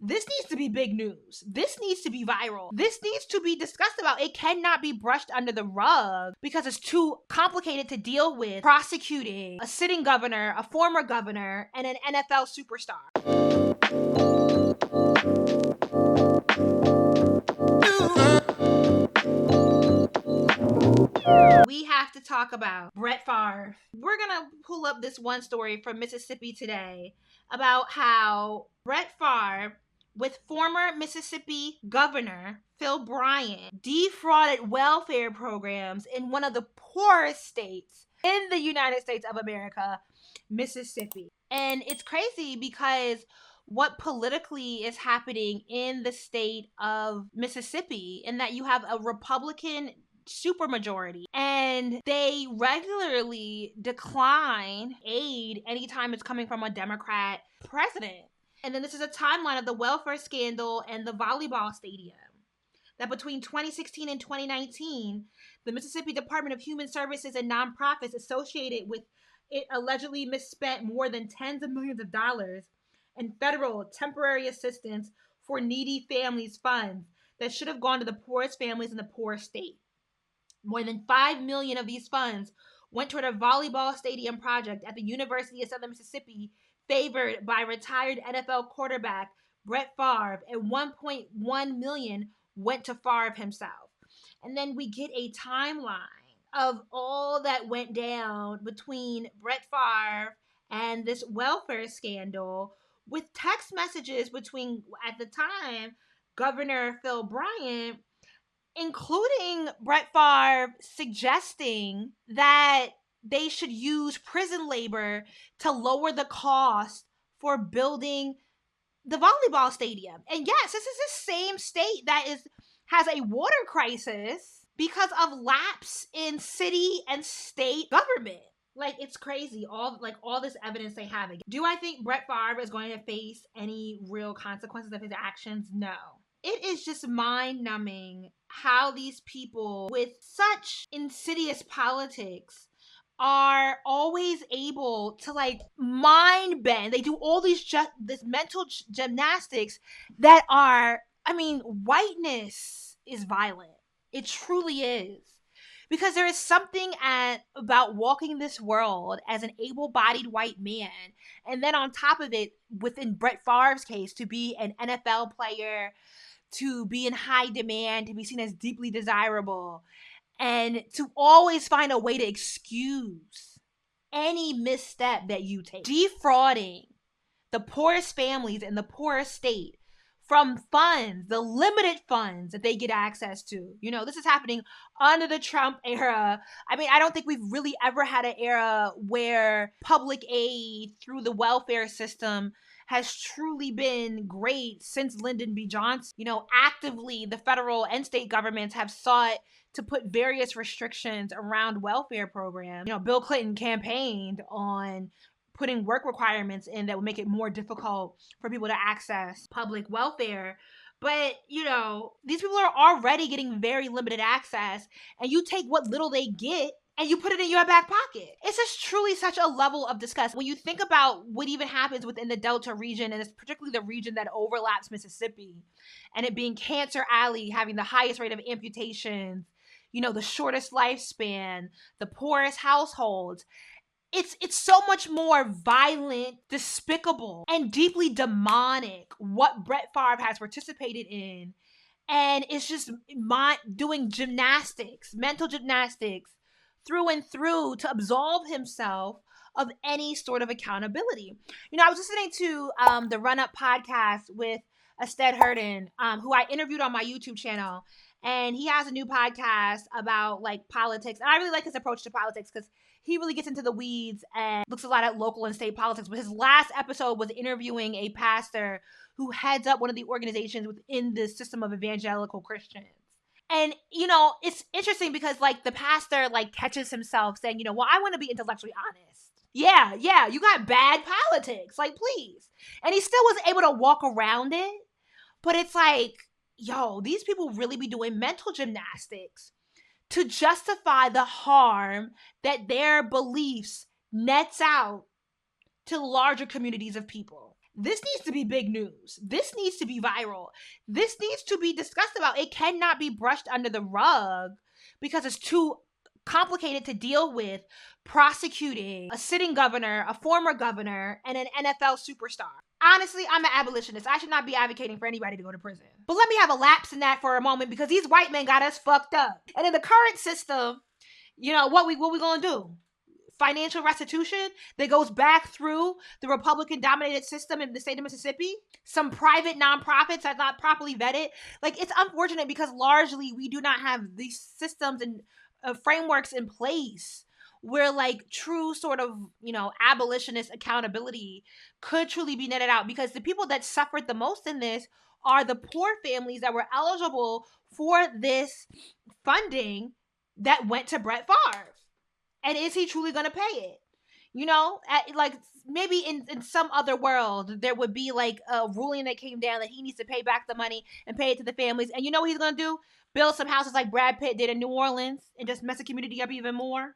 This needs to be big news. This needs to be viral. This needs to be discussed about. It cannot be brushed under the rug because it's too complicated to deal with prosecuting a sitting governor, a former governor, and an NFL superstar. We have to talk about Brett Favre. We're going to pull up this one story from Mississippi Today about how Brett Favre, with former Mississippi Governor Phil Bryant, defrauded welfare programs in one of the poorest states in the United States of America, Mississippi. And it's crazy because what politically is happening in the state of Mississippi, in that you have a Republican supermajority, and they regularly decline aid anytime it's coming from a Democrat president. And then this is a timeline of the welfare scandal and the volleyball stadium. That between 2016 and 2019, the Mississippi Department of Human Services and nonprofits associated with it allegedly misspent more than tens of millions of dollars in federal temporary assistance for needy families funds that should have gone to the poorest families in the poor state. More than $5 million of these funds went toward a volleyball stadium project at the University of Southern Mississippi, favored by retired NFL quarterback Brett Favre, and $1.1 million went to Favre himself. And then we get a timeline of all that went down between Brett Favre and this welfare scandal, with text messages between, at the time, Governor Phil Bryant, including Brett Favre suggesting that they should use prison labor to lower the cost for building the volleyball stadium. And yes, this is the same state that has a water crisis because of lapse in city and state government. Like, it's crazy. All this evidence they have. Do I think Brett Favre is going to face any real consequences of his actions? No. It is just mind-numbing how these people with such insidious politics are always able to mind bend. They do all these this mental gymnastics that are, whiteness is violent. It truly is. Because there is something about walking this world as an able-bodied white man, and then on top of it, within Brett Favre's case, to be an NFL player, to be in high demand, to be seen as deeply desirable, and to always find a way to excuse any misstep that you take. Defrauding the poorest families in the poorest state from funds, the limited funds that they get access to. This is happening under the Trump era. I don't think we've really ever had an era where public aid through the welfare system has truly been great since Lyndon B. Johnson. Actively, the federal and state governments have sought to put various restrictions around welfare programs. Bill Clinton campaigned on putting work requirements in that would make it more difficult for people to access public welfare. But, these people are already getting very limited access, and you take what little they get and you put it in your back pocket. It's just truly such a level of disgust. When you think about what even happens within the Delta region, and it's particularly the region that overlaps Mississippi, and it being Cancer Alley, having the highest rate of amputations, the shortest lifespan, the poorest households, it's so much more violent, despicable, and deeply demonic what Brett Favre has participated in. And it's just doing gymnastics, mental gymnastics, through and through to absolve himself of any sort of accountability. I was listening to the Run Up podcast with Ested Hurden, who I interviewed on my YouTube channel. And he has a new podcast about politics. And I really like his approach to politics because he really gets into the weeds and looks a lot at local and state politics. But his last episode was interviewing a pastor who heads up one of the organizations within the system of evangelical Christians. And, it's interesting because the pastor catches himself saying, I want to be intellectually honest. Yeah, you got bad politics. Please. And he still was able to walk around it. But it's these people really be doing mental gymnastics to justify the harm that their beliefs nets out to larger communities of people. This needs to be big news. This needs to be viral. This needs to be discussed about. It cannot be brushed under the rug because it's too complicated to deal with prosecuting a sitting governor, a former governor, and an NFL superstar. Honestly, I'm an abolitionist. I should not be advocating for anybody to go to prison. But let me have a lapse in that for a moment because these white men got us fucked up. And in the current system, you know, what we gonna do? Financial restitution that goes back through the Republican-dominated system in the state of Mississippi? Some private nonprofits that are not properly vetted? Like, it's unfortunate because largely we do not have these systems and frameworks in place where like true sort of, you know, abolitionist accountability could truly be netted out, because the people that suffered the most in this are the poor families that were eligible for this funding that went to Brett Favre. And is he truly going to pay it? You know, like maybe in some other world, there would be like a ruling that came down that he needs to pay back the money and pay it to the families. And you know what he's going to do? Build some houses like Brad Pitt did in New Orleans and just mess the community up even more.